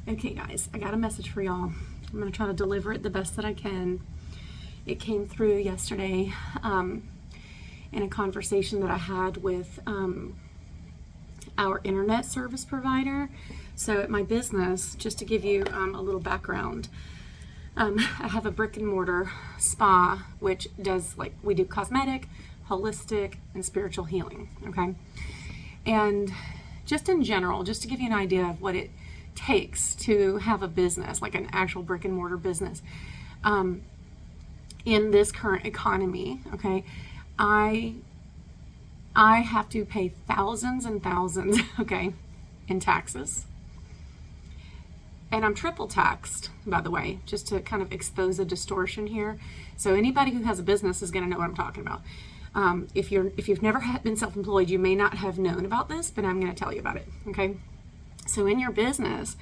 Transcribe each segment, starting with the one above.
Okay guys, I got a message for y'all. I'm going to try to deliver it the best that I can. It came through yesterday in a conversation that I had with our internet service provider. So at my business, just to give you a little background, I have a brick and mortar spa, which does, we do cosmetic, holistic, and spiritual healing, okay? And just in general, just to give you an idea of what it takes to have a business, like an actual brick and mortar business, in this current economy, okay, I have to pay thousands and thousands, okay, in taxes. And I'm triple taxed, by the way, just to kind of expose a distortion here. So anybody who has a business is going to know what I'm talking about. If you've never been self-employed, you may not have known about this, but I'm going to tell you about it, okay? So in your business,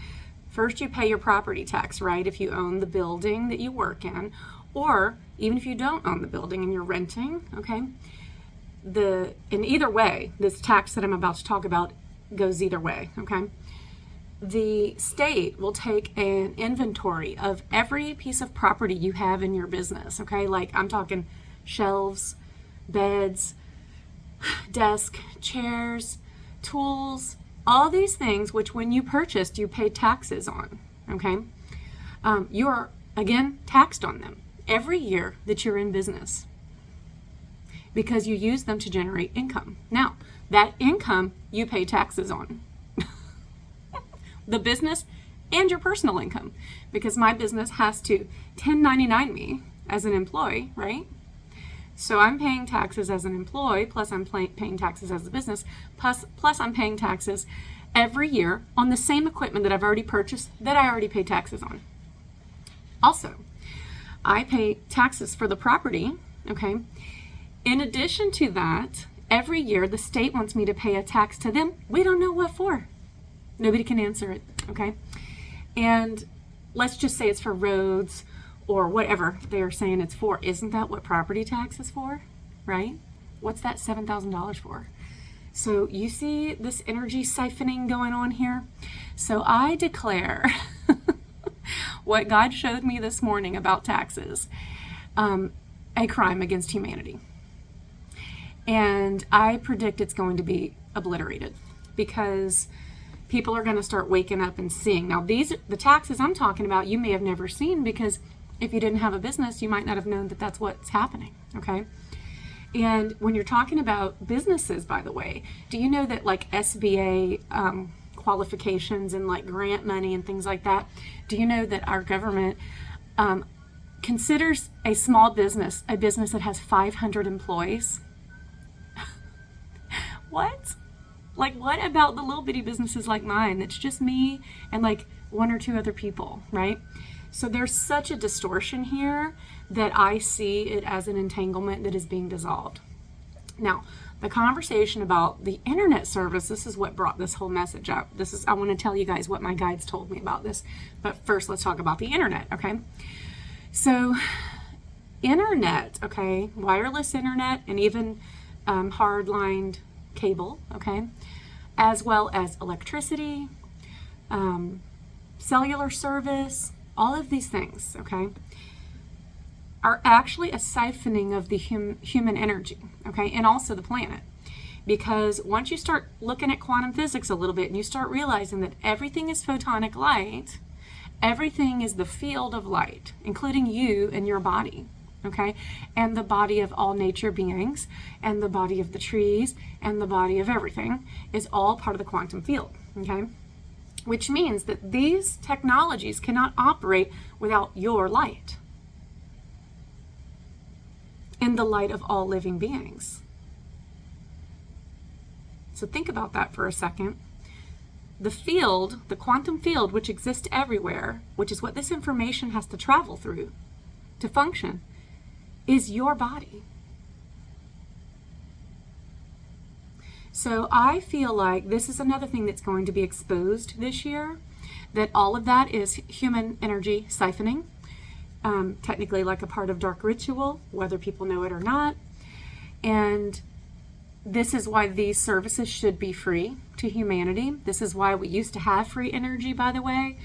first you pay your property tax, right? If you own the building that you work in, or even if you don't own the building and you're renting, okay? In either way, this tax that I'm about to talk about goes either way, okay? The state will take an inventory of every piece of property you have in your business, okay? Like I'm talking shelves, beds, desk, chairs, tools, all these things which when you purchased you paid taxes on, okay? You are, again, taxed on them every year that you're in business because you use them to generate income. Now, that income you pay taxes on. The business and your personal income, because my business has to 1099 me as an employee, right? So I'm paying taxes as an employee, plus I'm paying taxes as a business, plus I'm paying taxes every year on the same equipment that I've already purchased that I already pay taxes on. Also, I pay taxes for the property, okay? In addition to that, every year the state wants me to pay a tax to them. We don't know what for. Nobody can answer it, okay? And let's just say it's for roads or whatever they're saying it's for. Isn't that what property tax is for, right? What's that $7,000 for? So you see this energy siphoning going on here? So I declare what God showed me this morning about taxes, a crime against humanity. And I predict it's going to be obliterated because people are going to start waking up and seeing. Now, the taxes I'm talking about, you may have never seen because if you didn't have a business, you might not have known that that's what's happening, okay? And when you're talking about businesses, by the way, do you know that like SBA qualifications and like grant money and things like that, do you know that our government considers a small business a business that has 500 employees? What? Like, what about the little bitty businesses like mine that's just me and like one or two other people, right? So there's such a distortion here that I see it as an entanglement that is being dissolved. Now, the conversation about the internet service, this is what brought this whole message up. I want to tell you guys what my guides told me about this. But first, let's talk about the internet, okay? So, internet, okay, wireless internet and even hard-lined cable, okay, as well as electricity, cellular service, all of these things, okay, are actually a siphoning of the human energy, okay, and also the planet. Because once you start looking at quantum physics a little bit and you start realizing that everything is photonic light, everything is the field of light, including you and your body, okay, and the body of all nature beings, and the body of the trees, and the body of everything is all part of the quantum field, okay, which means that these technologies cannot operate without your light and the light of all living beings. So think about that for a second. The field, the quantum field, which exists everywhere, which is what this information has to travel through to function, is your body. So I feel like this is another thing that's going to be exposed this year, that all of that is human energy siphoning, technically like a part of dark ritual, whether people know it or not. And this is why these services should be free to humanity. This is why we used to have free energy, by the way.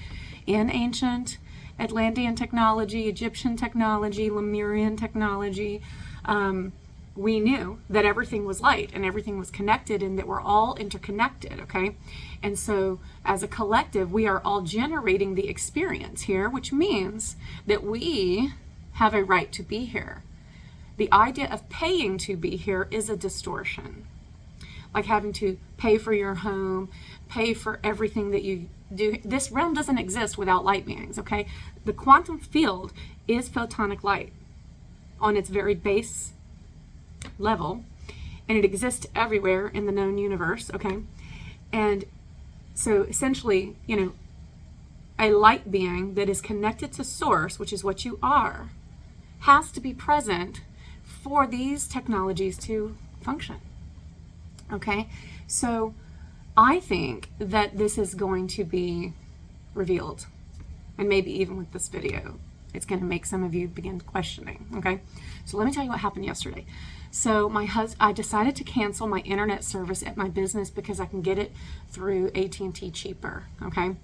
in ancient Atlantean technology, Egyptian technology, Lemurian technology, we knew that everything was light and everything was connected and that we're all interconnected, okay? And so as a collective, we are all generating the experience here, which means that we have a right to be here. The idea of paying to be here is a distortion. Like having to pay for your home, pay for everything that you do. This realm doesn't exist without light beings, okay? The quantum field is photonic light on its very base level, and it exists everywhere in the known universe, okay? And so essentially, you know, a light being that is connected to source, which is what you are, has to be present for these technologies to function, okay? So I think that this is going to be revealed, and maybe even with this video, it's going to make some of you begin questioning, okay? So let me tell you what happened yesterday. So I decided to cancel my internet service at my business because I can get it through AT&T cheaper, okay?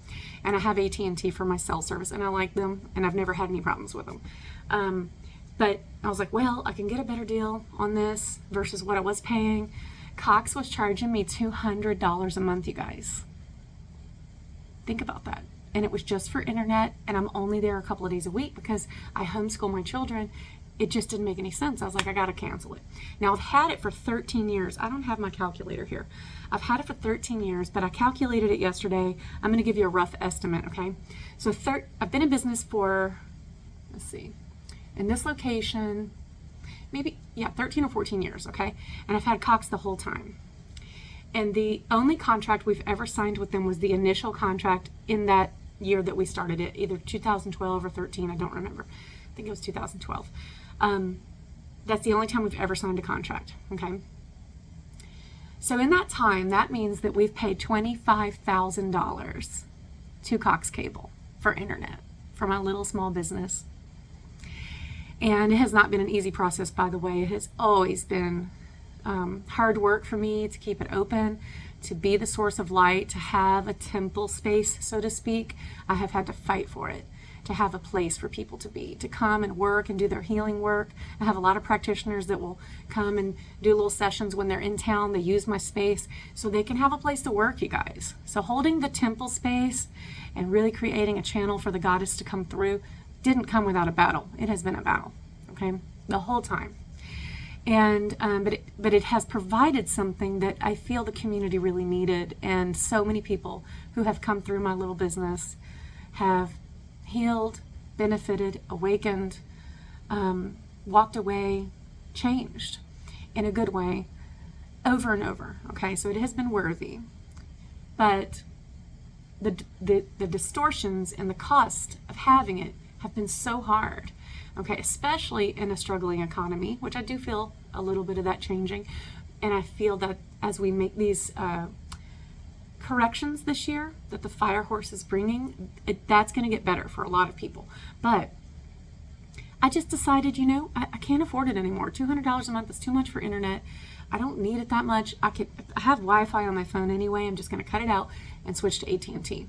And I have AT&T for my cell service, and I like them, and I've never had any problems with them. But I was like, well, I can get a better deal on this versus what I was paying. Cox was charging me $200 a month, you guys. Think about that. And it was just for internet, and I'm only there a couple of days a week because I homeschool my children. It just didn't make any sense. I was like, I gotta cancel it. Now I've had it for 13 years. I don't have my calculator here. I've had it for 13 years, but I calculated it yesterday. I'm gonna give you a rough estimate, okay? So I've been in business for, let's see, in this location, maybe, 13 or 14 years, okay? And I've had Cox the whole time. And the only contract we've ever signed with them was the initial contract in that year that we started it, either 2012 or 13, I don't remember. I think it was 2012. That's the only time we've ever signed a contract, okay? So in that time, that means that we've paid $25,000 to Cox Cable for internet for my little small business. And it has not been an easy process, by the way. It has always been hard work for me to keep it open, to be the source of light, to have a temple space, so to speak. I have had to fight for it, to have a place for people to be, to come and work and do their healing work. I have a lot of practitioners that will come and do little sessions when they're in town. They use my space so they can have a place to work, you guys. So holding the temple space and really creating a channel for the goddess to come through didn't come without a battle. It has been a battle, okay, the whole time. And but it has provided something that I feel the community really needed, and so many people who have come through my little business have healed, benefited, awakened, walked away, changed in a good way over and over, okay? So it has been worthy, but the distortions and the cost of having it have been so hard, okay, especially in a struggling economy, which I do feel a little bit of that changing. And I feel that as we make these corrections this year that the Fire Horse is bringing, that's going to get better for a lot of people. But I just decided, you know, I can't afford it anymore. $200 a month is too much for internet. I don't need it that much. I have Wi-Fi on my phone anyway. I'm just going to cut it out and switch to AT&T.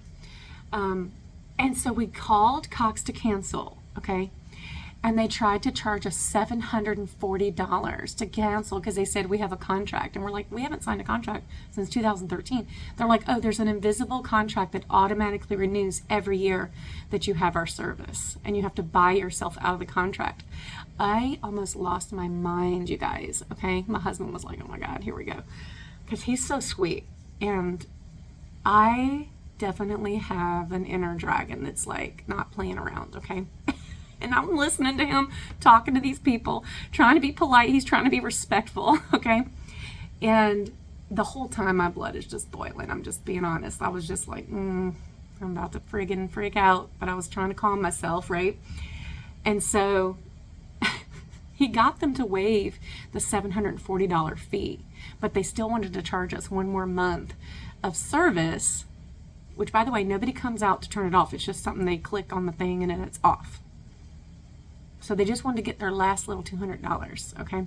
And so we called Cox to cancel, okay? And they tried to charge us $740 to cancel because they said we have a contract. And we're like, we haven't signed a contract since 2013. They're like, oh, there's an invisible contract that automatically renews every year that you have our service. And you have to buy yourself out of the contract. I almost lost my mind, you guys, okay? My husband was like, oh my God, here we go. Because he's so sweet. And I definitely have an inner dragon that's like not playing around, okay? And I'm listening to him talking to these people, trying to be polite. He's trying to be respectful, okay? And the whole time my blood is just boiling. I'm just being honest. I was just like, I'm about to friggin' freak out. But I was trying to calm myself, right? And so he got them to waive the $740 fee. But they still wanted to charge us one more month of service, which, by the way, nobody comes out to turn it off. It's just something they click on the thing and then it's off. So they just wanted to get their last little $200, okay?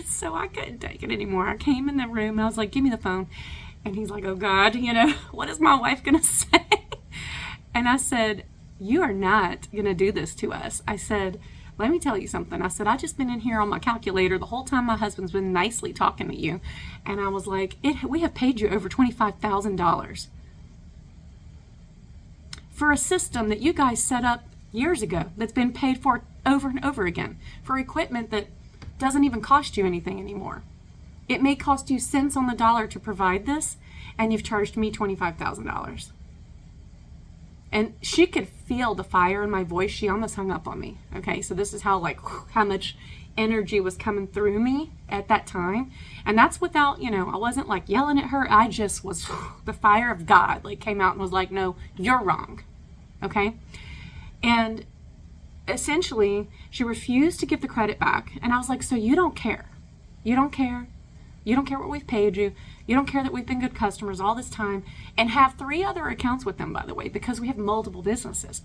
So I couldn't take it anymore. I came in the room and I was like, give me the phone. And he's like, oh God, you know, what is my wife going to say? And I said, you are not going to do this to us. I said, let me tell you something. I said, I just been in here on my calculator the whole time my husband's been nicely talking to you. And I was like, we have paid you over $25,000 for a system that you guys set up years ago that's been paid for over and over again for equipment that doesn't even cost you anything anymore. It may cost you cents on the dollar to provide this, and you've charged me $25,000. And she could feel the fire in my voice. She almost hung up on me. Okay, so this is how how much energy was coming through me at that time. And that's without, I wasn't like yelling at her. I just was, the fire of God came out and was like, no, you're wrong. Okay. And essentially she refused to give the credit back. And I was like, so you don't care. You don't care. You don't care what we've paid you. You don't care that we've been good customers all this time, and have 3 other accounts with them, by the way, because we have multiple businesses.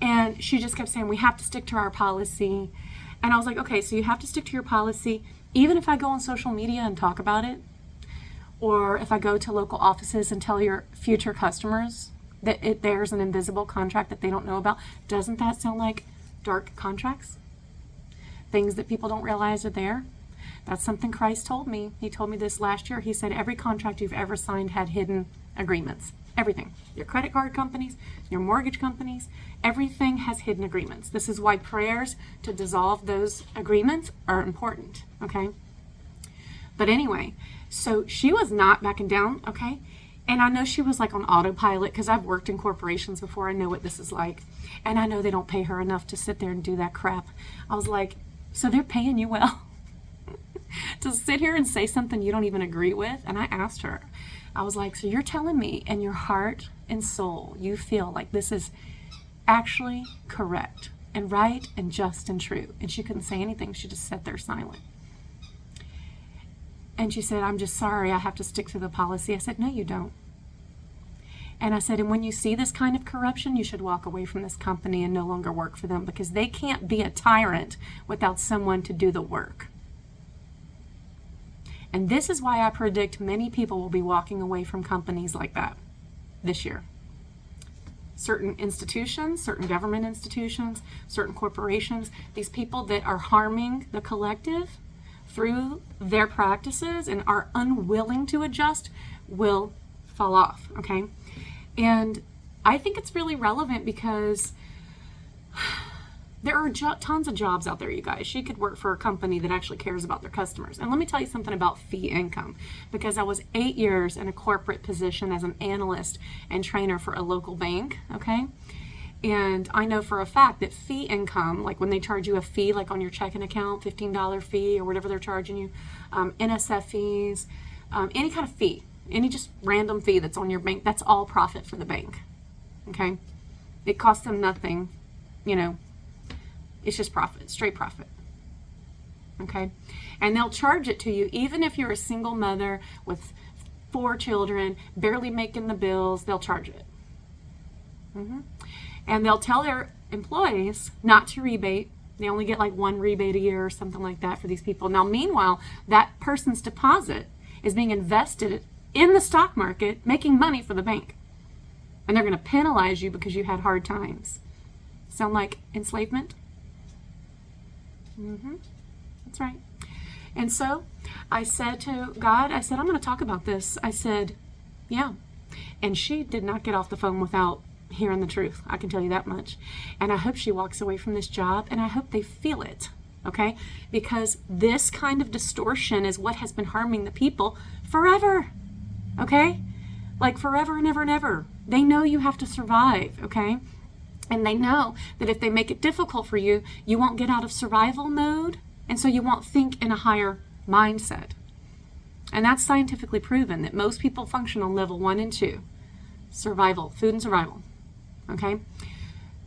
And she just kept saying, we have to stick to our policy. And I was like, okay, so you have to stick to your policy, even if I go on social media and talk about it, or if I go to local offices and tell your future customers that there's an invisible contract that they don't know about. Doesn't that sound like dark contracts? Things that people don't realize are there? That's something Christ told me. He told me this last year. He said every contract you've ever signed had hidden agreements. Everything. Your credit card companies, your mortgage companies, everything has hidden agreements. This is why prayers to dissolve those agreements are important, okay? But anyway, so she was not backing down, okay? And I know she was on autopilot because I've worked in corporations before. I know what this is like. And I know they don't pay her enough to sit there and do that crap. I was like, so they're paying you well to sit here and say something you don't even agree with? And I asked her, I was like, so you're telling me in your heart and soul you feel like this is actually correct and right and just and true? And she couldn't say anything. She just sat there silent. And she said, I'm just sorry, I have to stick to the policy. I said, no, you don't. And I said, and when you see this kind of corruption, you should walk away from this company and no longer work for them, because they can't be a tyrant without someone to do the work. And this is why I predict many people will be walking away from companies like that this year. Certain institutions, certain government institutions, certain corporations, these people that are harming the collective through their practices and are unwilling to adjust will fall off, okay? And I think it's really relevant because there are tons of jobs out there, you guys. She could work for a company that actually cares about their customers. And let me tell you something about fee income, because I was 8 years in a corporate position as an analyst and trainer for a local bank, okay? And I know for a fact that fee income, like when they charge you a fee, like on your checking account, $15 fee or whatever they're charging you, NSF fees, any kind of fee, any just random fee that's on your bank, that's all profit for the bank, okay? It costs them nothing, it's just profit, straight profit, okay? And they'll charge it to you even if you're a single mother with 4 children, barely making the bills, they'll charge it. And they'll tell their employees not to rebate. They only get 1 rebate a year or something like that for these people. Now, meanwhile, that person's deposit is being invested in the stock market, making money for the bank. And they're going to penalize you because you had hard times. Sound like enslavement? That's right. And so I said to God, I'm going to talk about this. I said, yeah. And she did not get off the phone without hearing the truth. I can tell you that much. And I hope she walks away from this job, and I hope they feel it, okay? Because this kind of distortion is what has been harming the people forever, okay? Forever and ever and ever. They know you have to survive, okay? And they know that if they make it difficult for you, you won't get out of survival mode, and so you won't think in a higher mindset. And that's scientifically proven that most people function on level 1 and 2. Survival, food and survival. Okay?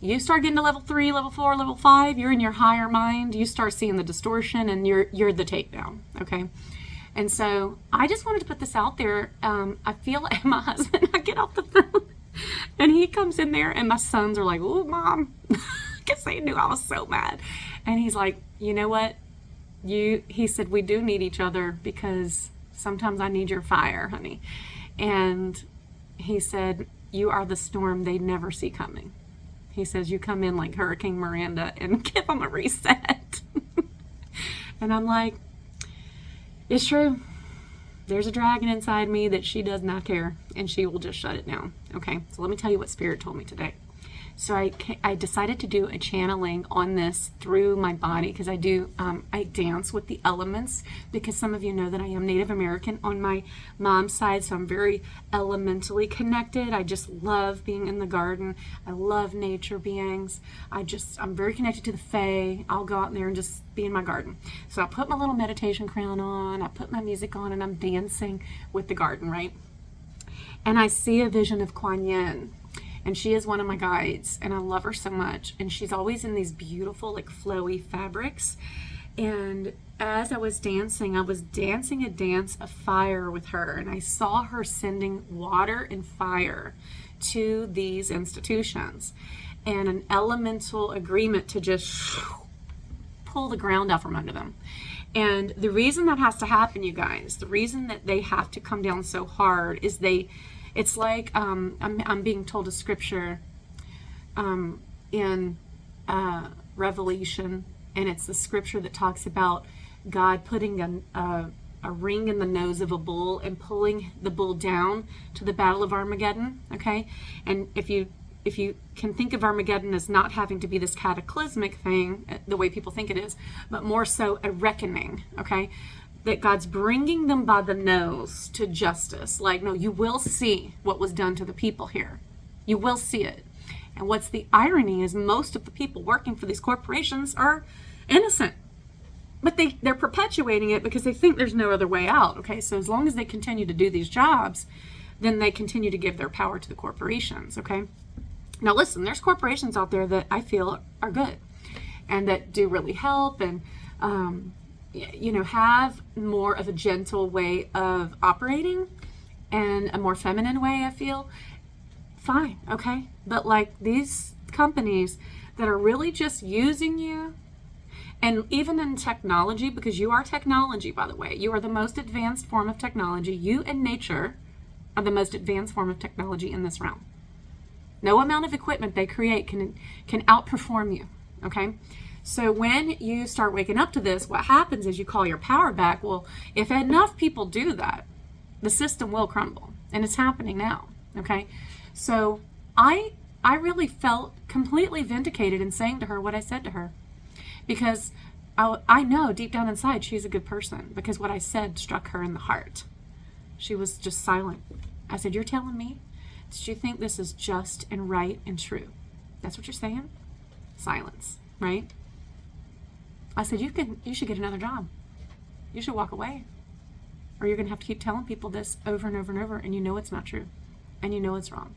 You start getting to level 3, level 4, level 5, you're in your higher mind, you start seeing the distortion, and you're the takedown. Okay? And so I just wanted to put this out there. I feel like my husband, I get off the phone, and he comes in there, and my sons are like, "Oh, Mom," because they knew I was so mad. And he's like, "You know what? He said, we do need each other, because sometimes I need your fire, honey." And he said, you are the storm they never see coming. He says, you come in like Hurricane Miranda and give them a reset. And I'm like, it's true. There's a dragon inside me that she does not care, and she will just shut it down. Okay, so let me tell you what Spirit told me today. So I decided to do a channeling on this through my body, because I dance with the elements, because some of you know that I am Native American on my mom's side, so I'm very elementally connected. I just love being in the garden. I love nature beings. I'm very connected to the Fae. I'll go out in there and just be in my garden. So I put my little meditation crown on, I put my music on, and I'm dancing with the garden, right? And I see a vision of Kuan Yin. And she is one of my guides, and I love her so much. And she's always in these beautiful, like, flowy fabrics. And as I was dancing a dance of fire with her. And I saw her sending water and fire to these institutions. And an elemental agreement to just pull the ground out from under them. And the reason that has to happen, you guys, the reason that they have to come down so hard is it's like I'm being told a scripture in Revelation, and it's the scripture that talks about God putting a ring in the nose of a bull and pulling the bull down to the Battle of Armageddon. Okay, and if you can think of Armageddon as not having to be this cataclysmic thing, the way people think it is, but more so a reckoning. Okay. That God's bringing them by the nose to justice. Like, no, you will see what was done to the people here. You will see it. And what's the irony is most of the people working for these corporations are innocent. But they're perpetuating it because they think there's no other way out. Okay, so as long as they continue to do these jobs, then they continue to give their power to the corporations. Okay. Now listen, there's corporations out there that I feel are good and that do really help and, have more of a gentle way of operating and a more feminine way, I feel. Fine, okay? But like these companies that are really just using you, and even in technology, because you are technology, by the way, you are the most advanced form of technology. You and nature are the most advanced form of technology in this realm. No amount of equipment they create can outperform you, okay? So when you start waking up to this, what happens is you call your power back. Well, if enough people do that, the system will crumble. And it's happening now, okay? So I really felt completely vindicated in saying to her what I said to her. Because I know deep down inside she's a good person, because what I said struck her in the heart. She was just silent. I said, you're telling me that you think this is just and right and true? That's what you're saying? Silence, right? I said, you should get another job. You should walk away. Or you're going to have to keep telling people this over and over and over, and you know it's not true. And you know it's wrong.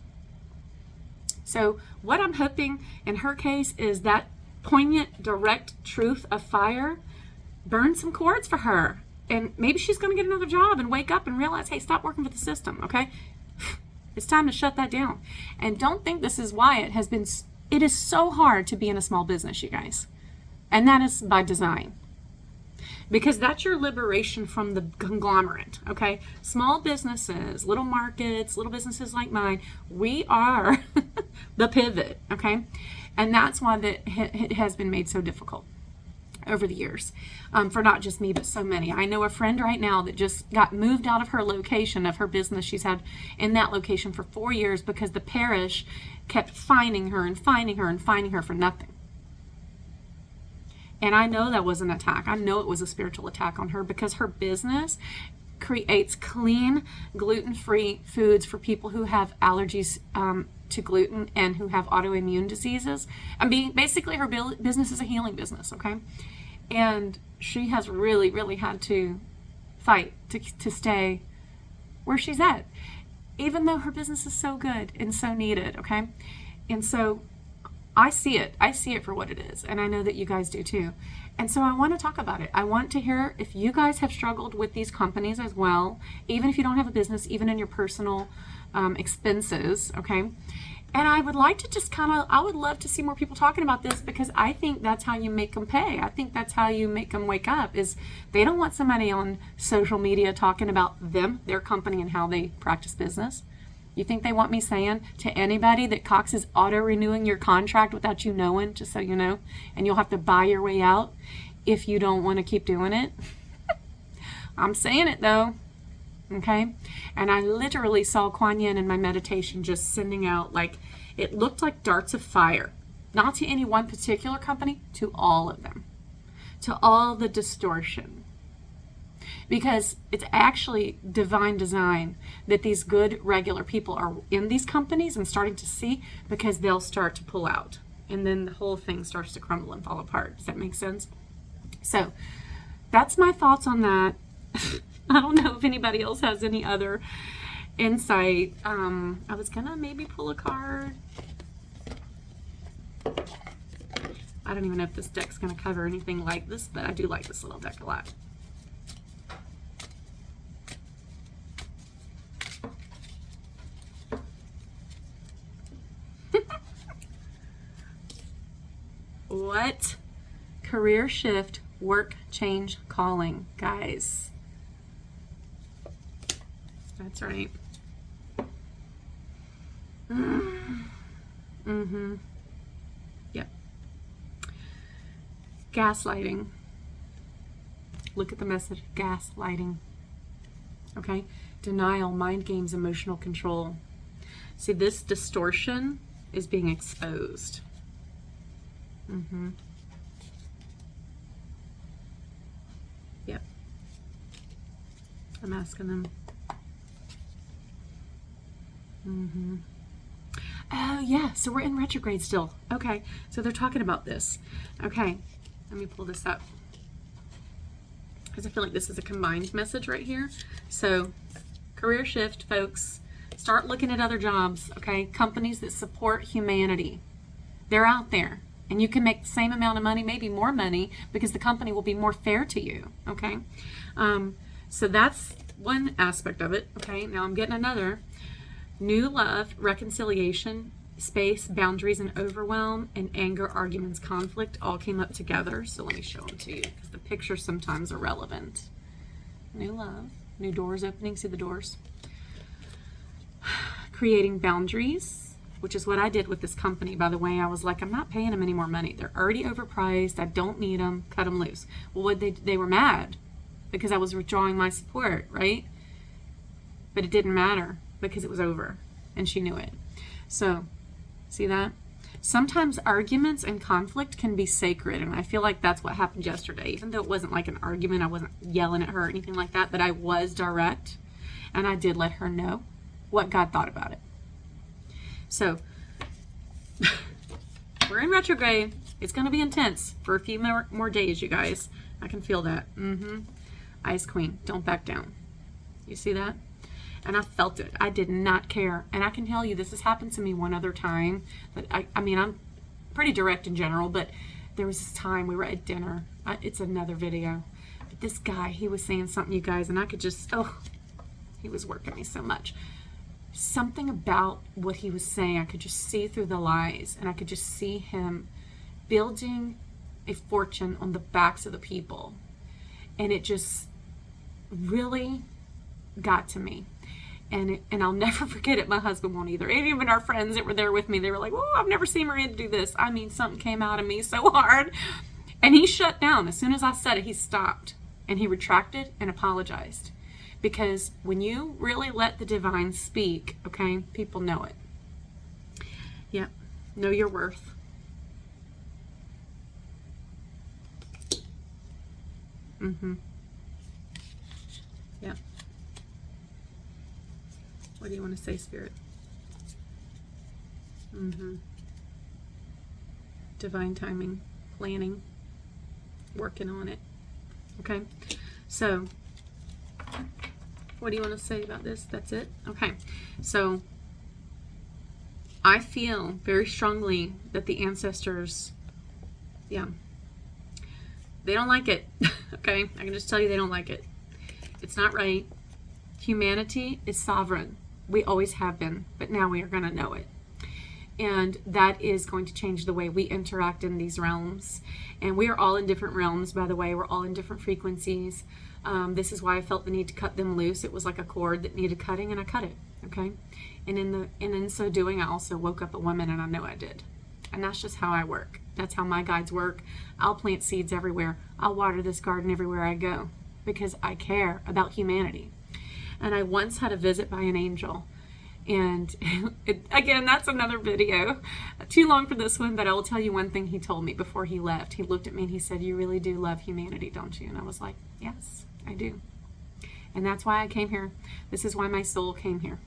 So what I'm hoping in her case is that poignant, direct truth of fire burn some cords for her. And maybe she's going to get another job and wake up and realize, hey, stop working for the system, okay? It's time to shut that down. And don't think this is why it is so hard to be in a small business, you guys. And that is by design. Because that's your liberation from the conglomerate, okay? Small businesses, little markets, little businesses like mine, we are the pivot, okay? And that's why it has been made so difficult over the years, for not just me, but so many. I know a friend right now that just got moved out of her location of her business she's had in that location for 4 years because the parish kept fining her and fining her and fining her for nothing. And I know that was an attack. I know it was a spiritual attack on her because her business creates clean, gluten-free foods for people who have allergies to gluten and who have autoimmune diseases. Basically her business is a healing business, okay? And she has really, really had to fight to stay where she's at, even though her business is so good and so needed, okay? And so I see it for what it is, and I know that you guys do too. And so I want to talk about it. I want to hear if you guys have struggled with these companies as well, even if you don't have a business, even in your personal expenses, okay? And I would like to I would love to see more people talking about this, because I think that's how you make them pay. I think that's how you make them wake up, is they don't want somebody on social media talking about them, their company, and how they practice business. You think they want me saying to anybody that Cox is auto-renewing your contract without you knowing, just so you know, and you'll have to buy your way out if you don't want to keep doing it? I'm saying it though, okay? And I literally saw Kuan Yin in my meditation just sending out, like, it looked like darts of fire, not to any one particular company, to all of them, to all the distortion. Because it's actually divine design that these good, regular people are in these companies and starting to see, because they'll start to pull out. And then the whole thing starts to crumble and fall apart. Does that make sense? So that's my thoughts on that. I don't know if anybody else has any other insight. I was going to maybe pull a card. I don't even know if this deck's going to cover anything like this, but I do like this little deck a lot. What? Career shift, work change, calling, guys. That's right. Yep. Gaslighting. Look at the message. Gaslighting. Okay. Denial, mind games, emotional control. See, this distortion is being exposed. Yep. I'm asking them. Oh, yeah. So we're in retrograde still. Okay. So they're talking about this. Okay. Let me pull this up, because I feel like this is a combined message right here. So career shift, folks. Start looking at other jobs. Okay. Companies that support humanity. They're out there. And you can make the same amount of money, maybe more money, because the company will be more fair to you. Okay. So that's one aspect of it. Okay. Now I'm getting another. New love, reconciliation, space, boundaries, and overwhelm, and anger, arguments, conflict all came up together. So let me show them to you, because the pictures sometimes are relevant. New love, new doors opening. See the doors? Creating boundaries, which is what I did with this company, by the way. I was like, I'm not paying them any more money. They're already overpriced. I don't need them. Cut them loose. Well, they were mad because I was withdrawing my support, right? But it didn't matter, because it was over, and she knew it. So, see that? Sometimes arguments and conflict can be sacred, and I feel like that's what happened yesterday. Even though it wasn't like an argument, I wasn't yelling at her or anything like that, but I was direct, and I did let her know what God thought about it. So, we're in retrograde. It's going to be intense for a few more days, you guys. I can feel that. Ice Queen, don't back down. You see that? And I felt it. I did not care. And I can tell you, this has happened to me one other time. But I mean, I'm pretty direct in general, but there was this time we were at dinner. It's another video. But this guy, he was saying something, you guys, and I could just, he was working me so much. Something about what he was saying, I could just see through the lies, and I could just see him building a fortune on the backs of the people. And it just really got to me. And I'll never forget it. My husband won't either. And even our friends that were there with me, they were like, "Oh, I've never seen Maria do this." I mean, something came out of me so hard. And he shut down. As soon as I said it, he stopped. And he retracted and apologized. Because when you really let the divine speak, okay, people know it. Yep. Know your worth. Yep. What do you want to say, Spirit? Divine timing, planning, working on it. Okay. So, what do you want to say about this? That's it? Okay. So, I feel very strongly that the ancestors, they don't like it. Okay? I can just tell you they don't like it. It's not right. Humanity is sovereign. We always have been, but now we are going to know it. And that is going to change the way we interact in these realms. And we are all in different realms, by the way. We're all in different frequencies. This is why I felt the need to cut them loose. It was like a cord that needed cutting, and I cut it. okay? And in so doing, I also woke up a woman, and I know I did. And that's just how I work. That's how my guides work. I'll plant seeds everywhere. I'll water this garden everywhere I go because I care about humanity. And I once had a visit by an angel. And again, that's another video. Too long for this one, but I will tell you one thing he told me before he left. He looked at me and he said, "You really do love humanity, don't you?" And I was like, "Yes, I do." And that's why I came here. This is why my soul came here.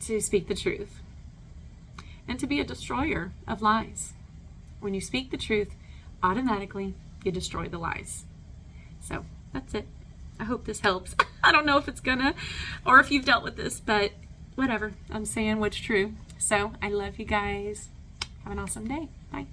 To speak the truth. And to be a destroyer of lies. When you speak the truth, automatically you destroy the lies. So that's it. I hope this helps. I don't know if it's gonna, or if you've dealt with this, but whatever. I'm saying what's true. So I love you guys. Have an awesome day. Bye.